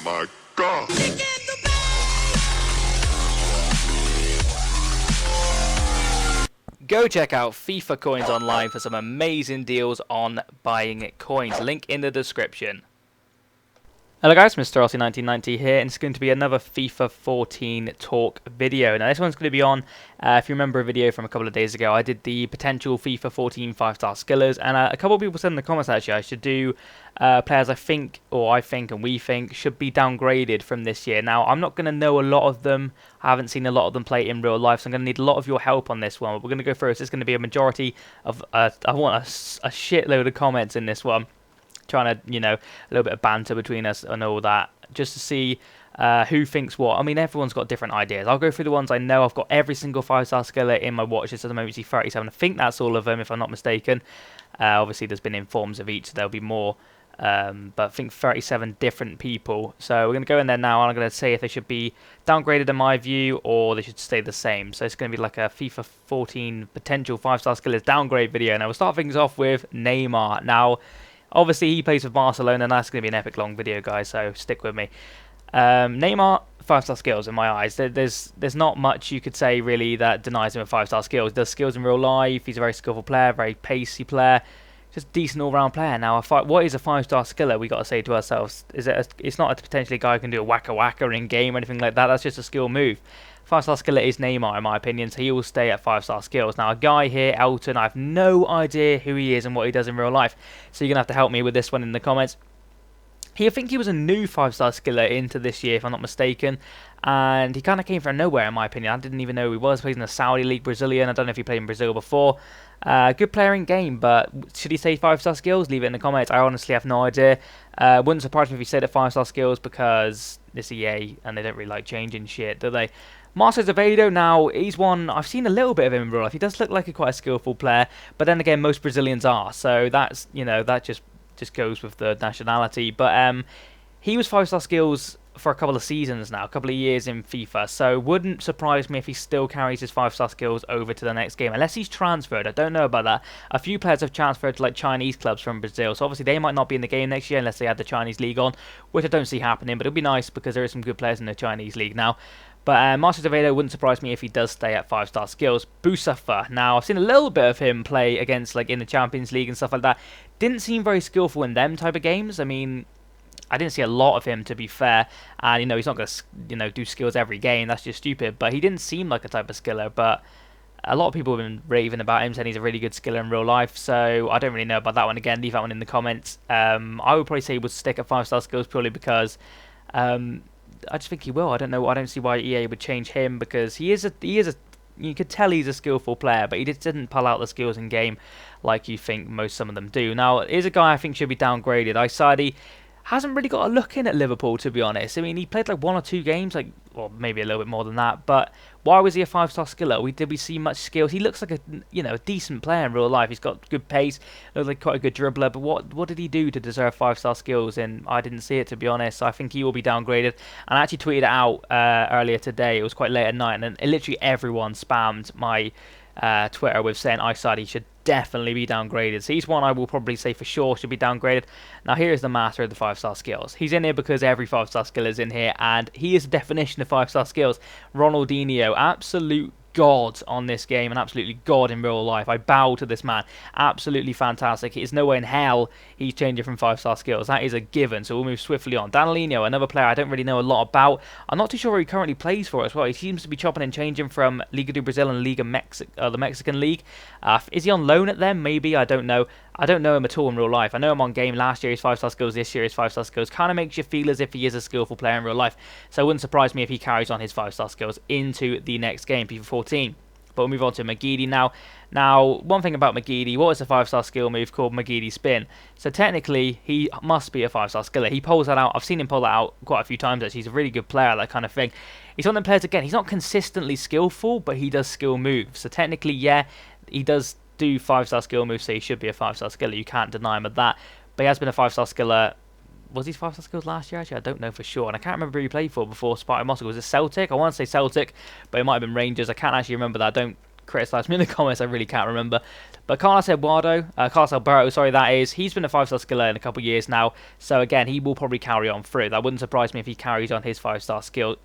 my God. Go check out FIFA Coins online for some amazing deals on buying coins. Link in the description. Hello guys, Mr. RC1990 here, and it's going to be another FIFA 14 talk video. Now this one's going to be on, if you remember a video from a couple of days ago, I did the potential FIFA 14 5-star skillers, and a couple of people said in the comments actually I should do players I think and we think should be downgraded from this year. Now I'm not going to know a lot of them, I haven't seen a lot of them play in real life, so I'm going to need a lot of your help on this one. We're going to go through this. It's going to be a majority of, I want a shitload of comments in this one. Trying to, you know, a little bit of banter between us and all that, just to see who thinks what. I mean, everyone's got different ideas. I'll go through the ones I know. I've got every single 5-star skiller in my watch list at the moment. You see 37. I think that's all of them, if I'm not mistaken. Obviously, there's been informs of each, so there'll be more. But I think 37 different people. So we're going to go in there now, and I'm going to say if they should be downgraded in my view, or they should stay the same. So it's going to be like a FIFA 14 potential 5-star skillers downgrade video. Now we'll start things off with Neymar. Now, obviously, he plays for Barcelona, and that's going to be an epic long video, guys, so stick with me. Neymar, 5-star skills in my eyes. There's not much you could say, really, that denies him a 5-star skills. He does skills in real life. He's a very skillful player, very pacey player. Just decent all-round player. Now, what is a 5-star skiller, we got to say to ourselves? It's not a potentially a guy who can do a wacka-wacka in-game or anything like that. That's just a skill move. 5-star skiller is Neymar, in my opinion, so he will stay at 5-star skills. Now, a guy here, Elton, I have no idea who he is and what he does in real life, so you're going to have to help me with this one in the comments. I think he was a new 5-star skiller into this year, if I'm not mistaken, and he kind of came from nowhere, in my opinion. I didn't even know who he was. He plays in the Saudi League, Brazilian. I don't know if he played in Brazil before. Good player in game, but should he say 5-star skills? Leave it in the comments. I honestly have no idea. Wouldn't surprise me if he said at 5-star skills, because it's EA, and they don't really like changing shit, do they? Marcos Azevedo, now, he's one, I've seen a little bit of him in real life. He does look like quite a skillful player, but then again, most Brazilians are, so that's, you know, that just goes with the nationality. But he was 5-star skills for a couple of seasons now, a couple of years in FIFA, so wouldn't surprise me if he still carries his 5-star skills over to the next game, unless he's transferred. I don't know about that. A few players have transferred to like Chinese clubs from Brazil, so obviously they might not be in the game next year unless they had the Chinese league on, which I don't see happening, but it'll be nice because there is some good players in the Chinese league now. But Marcos Azevedo wouldn't surprise me if he does stay at 5-star skills. Busafa, now I've seen a little bit of him play against, like, in the Champions League and stuff like that. Didn't seem very skillful in them type of games. I mean, I didn't see a lot of him, to be fair. And, you know, he's not going to, you know, do skills every game. That's just stupid. But he didn't seem like a type of skiller. But a lot of people have been raving about him, saying he's a really good skiller in real life. So I don't really know about that one. Again, leave that one in the comments. I would probably say he would stick at 5-star skills purely because I just think he will. I don't know. I don't see why EA would change him, because he is a. You could tell he's a skillful player, but he just didn't pull out the skills in game like you think some of them do. Now, here's a guy I think should be downgraded. Aysadi hasn't really got a look in at Liverpool, to be honest. I mean, he played like 1 or 2 games, like, well, maybe a little bit more than that. But why was he a 5-star skiller? Did we see much skills? He looks like a, you know, a decent player in real life. He's got good pace, looks like quite a good dribbler. But what did he do to deserve 5-star skills? And I didn't see it, to be honest. So I think he will be downgraded. And I actually tweeted it out earlier today. It was quite late at night, and literally everyone spammed my Twitter with saying Aysadi should definitely be downgraded. So he's one I will probably say for sure should be downgraded. Now here's the master of the 5-star skills. He's in here because every 5-star skill is in here, and he is the definition of 5-star skills. Ronaldinho, absolute god on this game, and absolutely god in real life. I bow to this man. Absolutely fantastic. There's no way in hell he's changing from 5-star skills. That is a given. So we'll move swiftly on. Danilino, another player I don't really know a lot about. I'm not too sure where he currently plays for as well. He seems to be chopping and changing from Liga do Brazil and Liga the Mexican League. Is he on loan at them? Maybe. I don't know. I don't know him at all in real life. I know him on game. Last year he's 5-star skills. This year he's 5-star skills. Kind of makes you feel as if he is a skillful player in real life. So it wouldn't surprise me if he carries on his 5-star skills into the next game, FIFA 14. But we'll move on to Magidi now. Now, one thing about Magidi, what is a 5-star skill move called Magidi Spin? So technically, he must be a 5-star skiller. He pulls that out. I've seen him pull that out quite a few times, actually. He's a really good player, that kind of thing. He's one of the players, again, he's not consistently skillful, but he does skill moves. So technically, yeah, he does do 5-star skill moves, so he should be a 5-star skiller. You can't deny him of that. But he has been a 5-star skiller. Was he 5-star skills last year? Actually, I don't know for sure. And I can't remember who he played for before Spartak Moscow. Was it Celtic? I want to say Celtic, but it might have been Rangers. I can't actually remember that. Don't criticise me in the comments, I really can't remember. But Carlos Alberto, sorry, that is, he's been a 5-star skiller in a couple of years now, so again, he will probably carry on through. That wouldn't surprise me if he carries on his 5-star skill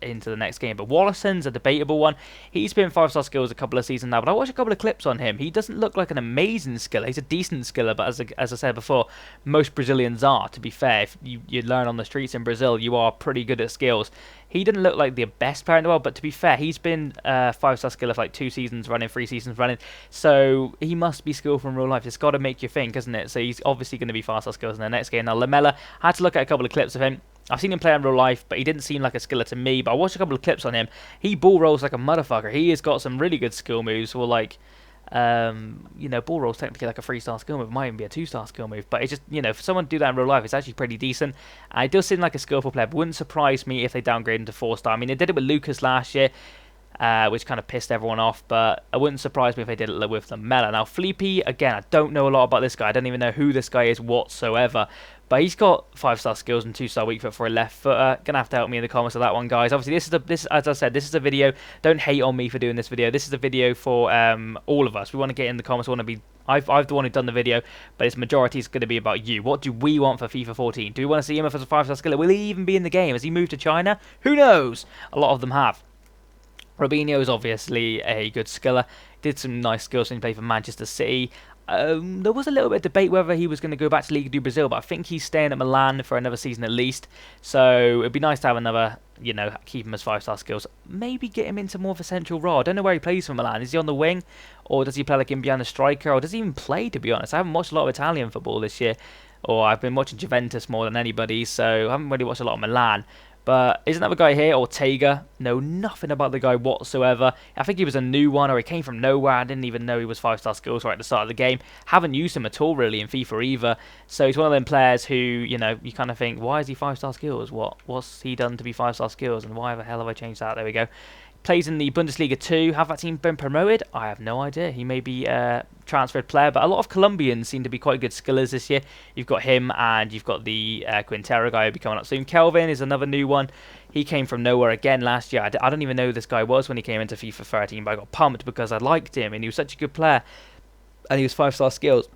into the next game. But Wallison's a debatable one. He's been 5-star skills a couple of seasons now, but I watched a couple of clips on him. He doesn't look like an amazing skiller. He's a decent skiller, but as I said before, most Brazilians are, to be fair. If you learn on the streets in Brazil, you are pretty good at skills. He didn't look like the best player in the world, but to be fair, he's been 5-star skiller for like 2 seasons running, 3 seasons running, so he must be skillful in real life. It's got to make you think, isn't it? So he's obviously going to be 5-star skills in the next game. Now, Lamela, I had to look at a couple of clips of him. I've seen him play in real life, but he didn't seem like a skiller to me. But I watched a couple of clips on him. He ball rolls like a motherfucker. He has got some really good skill moves. Or like, you know, ball rolls technically like a 3-star skill move. It might even be a 2-star skill move. But it's just, you know, for someone to do that in real life, it's actually pretty decent. And it does seem like a skillful player. But wouldn't surprise me if they downgrade him to 4-star. I mean, they did it with Lucas last year, which kind of pissed everyone off. But it wouldn't surprise me if they did it with Lamela. Now, Felipe, again, I don't know a lot about this guy. I don't even know who this guy is whatsoever. But he's got 5-star skills and 2-star weak foot for a left footer. Gonna have to help me in the comments of that one, guys. Obviously, this as I said, this is a video. Don't hate on me for doing this video. This is a video for all of us. We want to get in the comments. We want to be. I've the one who's done the video, but its majority is going to be about you. What do we want for FIFA 14? Do we want to see him as a 5-star skiller? Will he even be in the game? Has he moved to China? Who knows? A lot of them have. Robinho is obviously a good skiller. Did some nice skills when he played for Manchester City. There was a little bit of debate whether he was going to go back to Liga do Brazil, but I think he's staying at Milan for another season at least. So it'd be nice to have another, you know, keep him as 5-star skills. Maybe get him into more of a central role. I don't know where he plays for Milan. Is he on the wing, or does he play like in behind a striker, or does he even play? To be honest, I haven't watched a lot of Italian football this year, or I've been watching Juventus more than anybody, so I haven't really watched a lot of Milan. But is another guy here, Ortega? Know nothing about the guy whatsoever. I think he was a new one, or he came from nowhere. I didn't even know he was 5-star skills right at the start of the game. Haven't used him at all really in FIFA either. So he's one of them players who, you know, you kind of think, why is he 5-star skills? What's he done to be 5-star skills? And why the hell have I changed that? There we go. Plays in the Bundesliga 2. Have that team been promoted? I have no idea. He may be a transferred player, but a lot of Colombians seem to be quite good skillers this year. You've got him, and you've got the Quintero guy who'll be coming up soon. Kelvin is another new one. He came from nowhere again last year. I don't even know who this guy was when he came into FIFA 13, but I got pumped because I liked him, and he was such a good player, and he was 5-star skills.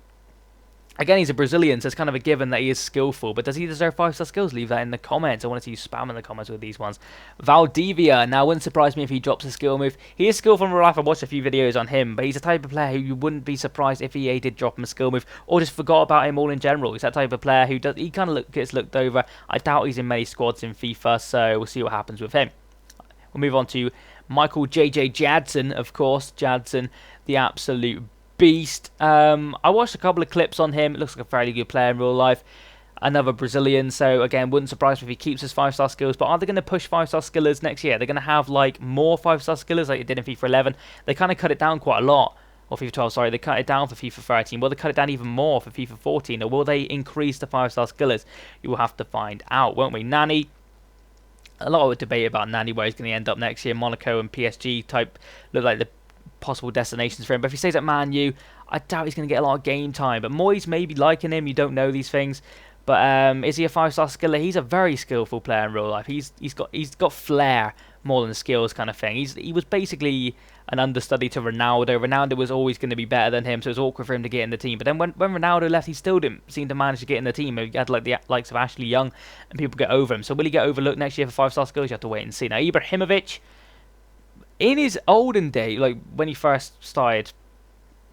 Again, he's a Brazilian, so it's kind of a given that he is skillful. But does he deserve 5-star skills? Leave that in the comments. I want to see you spam in the comments with these ones. Valdivia. Now, it wouldn't surprise me if he drops a skill move. He is skillful in real life. I watched a few videos on him. But he's a type of player who you wouldn't be surprised if EA did drop him a skill move. Or just forgot about him all in general. He's that type of player who he kind of gets looked over. I doubt he's in many squads in FIFA. So we'll see what happens with him. We'll move on to Michael JJ Jadson, of course. Jadson, the absolute beast. I watched a couple of clips on him. It looks like a fairly good player in real life. Another Brazilian, so again, wouldn't surprise me if he keeps his 5-star skills. But are they going to push 5-star skillers next year? They're going to have like more 5-star skillers like they did in FIFA 11. They kind of cut it down quite a lot. Or FIFA 12, sorry, they cut it down for FIFA 13. Will they cut it down even more for FIFA 14? Or will they increase the 5-star skillers? You will have to find out, won't we? Nani. A lot of debate about Nani, where he's going to end up next year. Monaco and PSG type look like the possible destinations for him. But if he stays at Man U, I doubt he's going to get a lot of game time. But Moyes may be liking him. You don't know these things. But is he a 5-star skiller? He's a very skillful player in real life. He's got flair more than skills kind of thing. He was basically an understudy to Ronaldo. Ronaldo was always going to be better than him, so it was awkward for him to get in the team. But then when Ronaldo left, he still didn't seem to manage to get in the team. He had like the likes of Ashley Young, and people get over him. So will he get overlooked next year for 5-star skills? You have to wait and see. Now Ibrahimovic, in his olden day, like when he first started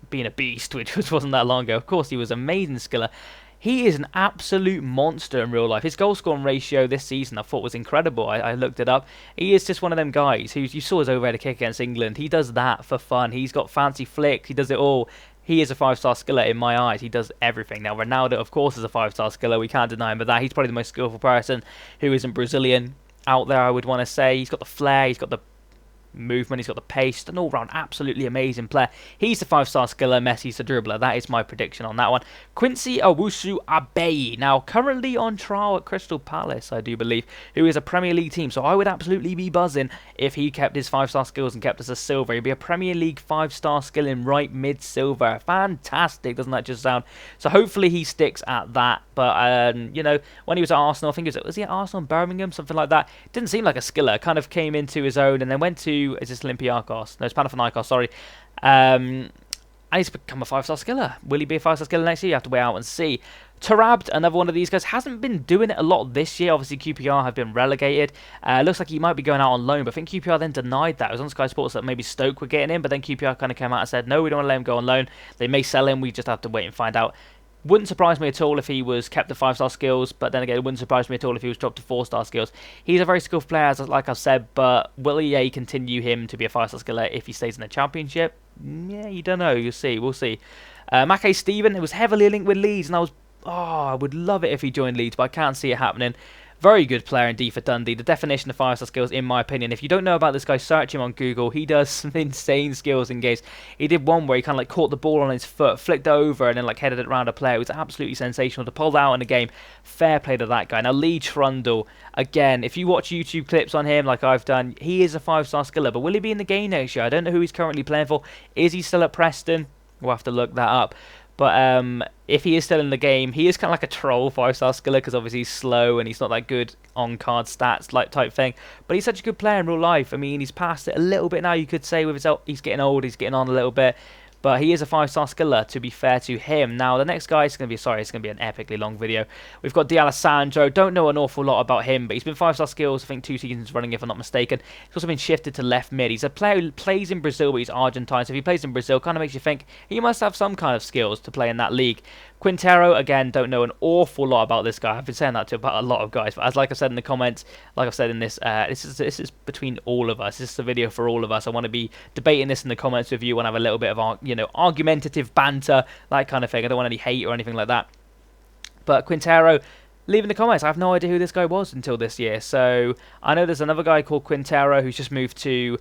being a beast, which wasn't that long ago, of course he was an amazing skiller. He is an absolute monster in real life. His goal scoring ratio this season I thought was incredible. I looked it up. He is just one of them guys who, you saw his overhead kick against England. He does that for fun. He's got fancy flicks. He does it all. He is a 5-star skiller in my eyes. He does everything. Now Ronaldo, of course, is a 5-star skiller. We can't deny him, but he's probably the most skillful person who isn't Brazilian out there, I would want to say. He's got the flair. He's got the movement, he's got the pace, an all-round absolutely amazing player. He's the 5-star skiller, Messi's the dribbler. That is my prediction on that one. Quincy Owusu-Abeyi, now currently on trial at Crystal Palace, I do believe, who is a Premier League team, so I would absolutely be buzzing if he kept his 5-star skills and kept us a silver. He'd be a Premier League 5-star skill in right mid-silver. Fantastic, doesn't that just sound? So hopefully he sticks at that. But, you know, when he was at Arsenal, I think was he at Arsenal and Birmingham, something like that? Didn't seem like a skiller. Kind of came into his own and then went to, is this Olympiacos? No, it's Panathinaikos, sorry. And he's become a 5-star skiller. Will he be a 5-star skiller next year? You have to wait out and see. Tarabt, another one of these guys, hasn't been doing it a lot this year. Obviously, QPR have been relegated. Looks like he might be going out on loan, but I think QPR then denied that. It was on Sky Sports that maybe Stoke were getting him, but then QPR kind of came out and said, no, we don't want to let him go on loan. They may sell him. We just have to wait and find out. Wouldn't surprise me at all if he was kept at 5-star skills, but then again, it wouldn't surprise me at all if he was dropped to 4-star skills. He's a very skilled player, like I've said, but will EA continue him to be a 5-star skiller if he stays in the Championship? Yeah, you don't know. You'll see. We'll see. Mackay Stephen, it was heavily linked with Leeds, and I would love it if he joined Leeds, but I can't see it happening. Very good player indeed for Dundee. The definition of 5-star skills, in my opinion. If you don't know about this guy, search him on Google. He does some insane skills in games. He did one where he kind of like caught the ball on his foot, flicked it over, and then like headed it around a player. It was absolutely sensational to pull that out in a game. Fair play to that guy. Now Lee Trundle, again, if you watch YouTube clips on him like I've done, he is a 5-star skiller. But will he be in the game next year? I don't know who he's currently playing for. Is he still at Preston? We'll have to look that up. But if he is still in the game, he is kind of like a troll 5-star skiller because obviously he's slow and he's not that good on card stats like type thing. But he's such a good player in real life. I mean, he's past it a little bit now, you could say, with his he's getting old, he's getting on a little bit. But he is a 5-star skiller, to be fair to him. Now, the next guy is going to be, sorry, it's going to be an epically long video. We've got D'Alessandro. Don't know an awful lot about him, but he's been 5-star skills, I think 2 seasons running, if I'm not mistaken. He's also been shifted to left mid. He's a player who plays in Brazil, but he's Argentine. So if he plays in Brazil, kind of makes you think he must have some kind of skills to play in that league. Quintero, again, don't know an awful lot about this guy. I've been saying that to about a lot of guys. But as like I said in the comments, like I've said in this, this is between all of us. This is a video for all of us. I want to be debating this in the comments with you. I want to have a little bit of, argumentative banter, that kind of thing. I don't want any hate or anything like that. But Quintero, leave in the comments. I have no idea who this guy was until this year. So I know there's another guy called Quintero who's just moved to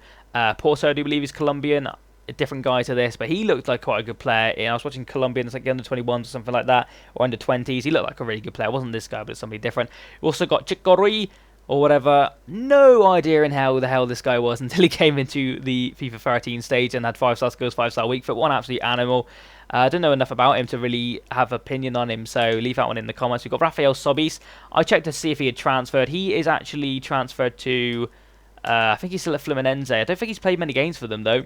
Porto. I do believe he's Colombian. A different guy to this, but he looked like quite a good player. I was watching Colombians, like the under 21s or something like that, or under 20s. He looked like a really good player. It wasn't this guy, but it's somebody different. We also got Chicorui or whatever. No idea in how the hell this guy was until he came into the FIFA 13 stage and had 5-star skills, 5-star weak foot. One absolute animal. I don't know enough about him to really have opinion on him, so leave that one in the comments. We've got Rafael Sobis. I checked to see if he had transferred. He is actually transferred to, I think he's still at Fluminense. I don't think he's played many games for them, though.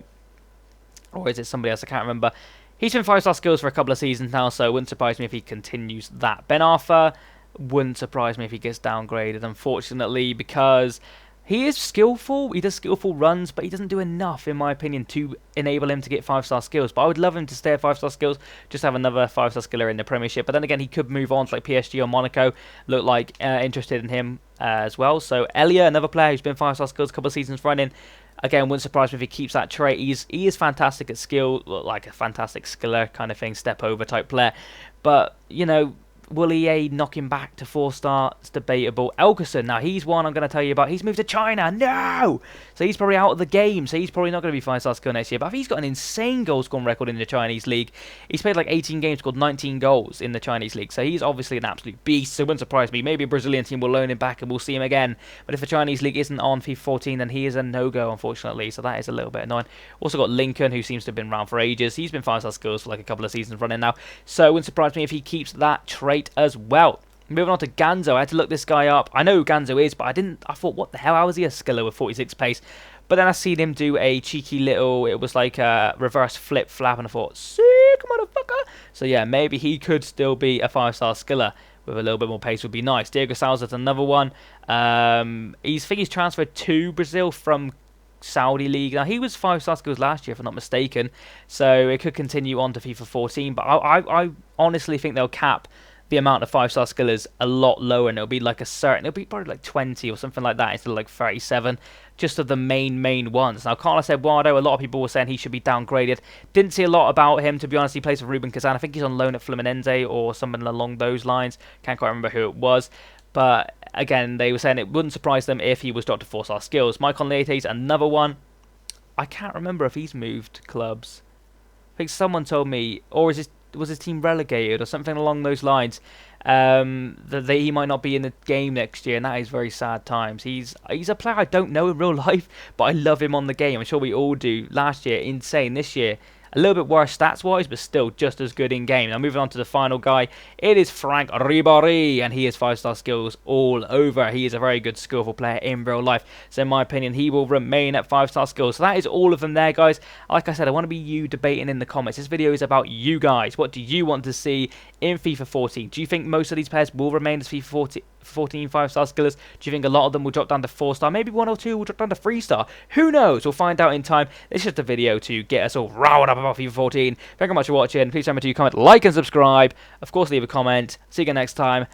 Or is it somebody else? I can't remember. He's been 5-star skills for a couple of seasons now, so it wouldn't surprise me if he continues that. Ben Arthur, wouldn't surprise me if he gets downgraded, unfortunately, because he is skillful. He does skillful runs, but he doesn't do enough, in my opinion, to enable him to get 5-star skills. But I would love him to stay at 5-star skills, just have another 5-star skiller in the Premiership. But then again, he could move on to like PSG or Monaco. Look like interested in him as well. So Elia, another player who's been 5-star skills a couple of seasons running. Again, wouldn't surprise me if he keeps that trait. He is fantastic at skill, like a fantastic skiller kind of thing, step over type player. But, will EA knock him back to 4-star? It's debatable. Elkerson, now he's one I'm going to tell you about. He's moved to China. No! So he's probably out of the game. So he's probably not going to be 5-star skill next year. But he's got an insane goal scoring record in the Chinese league. He's played like 18 games, scored 19 goals in the Chinese league. So he's obviously an absolute beast. So it wouldn't surprise me. Maybe a Brazilian team will loan him back and we'll see him again. But if the Chinese league isn't on FIFA 14, then he is a no-go, unfortunately. So that is a little bit annoying. Also got Lincoln, who seems to have been around for ages. He's been 5-star skills for like a couple of seasons running now. So it wouldn't surprise me if he keeps that trait as well. Moving on to Ganzo, I had to look this guy up. I know who Ganzo is, but I thought, what the hell, how is he a skiller with 46 pace? But then I seen him do a cheeky little, it was like a reverse flip-flap, and I thought, sick, motherfucker. So yeah, maybe he could still be a 5-star skiller with a little bit more pace would be nice. Diego Salazar's another one. I think he's transferred to Brazil from Saudi League. Now, he was 5-star skills last year, if I'm not mistaken, so it could continue on to FIFA 14, but I honestly think they'll cap the amount of 5-star skillers a lot lower, and it'll be like it'll be probably like 20 or something like that instead of like 37, just of the main ones. Now, Carlos Eduardo, a lot of people were saying he should be downgraded. Didn't see a lot about him, to be honest. He plays for Ruben Kazan. I think he's on loan at Fluminense or something along those lines. Can't quite remember who it was. But again, they were saying it wouldn't surprise them if he was dropped to 4-star skills. Michael Leite's another one. I can't remember if he's moved clubs. I think someone told me, or was his team relegated or something along those lines, that he might not be in the game next year, and that is very sad times. He's a player I don't know in real life, but I love him on the game. I'm sure we all do. Last year, insane. This year, A little bit worse stats-wise, but still just as good in-game. Now moving on to the final guy, it is Frank Ribéry, and he is 5-star skills all over. He is a very good, skillful player in real life. So in my opinion, he will remain at 5-star skills. So that is all of them there, guys. Like I said, I want to be you debating in the comments. This video is about you guys. What do you want to see in FIFA 14? Do you think most of these players will remain as FIFA 14 5-star skillers? Do you think a lot of them will drop down to 4-star? Maybe 1 or 2 will drop down to 3-star. Who knows? We'll find out in time. This is just a video to get us all riled up about FIFA 14. Thank you very much for watching. Please remember to comment, like, and subscribe. Of course, leave a comment. See you again next time.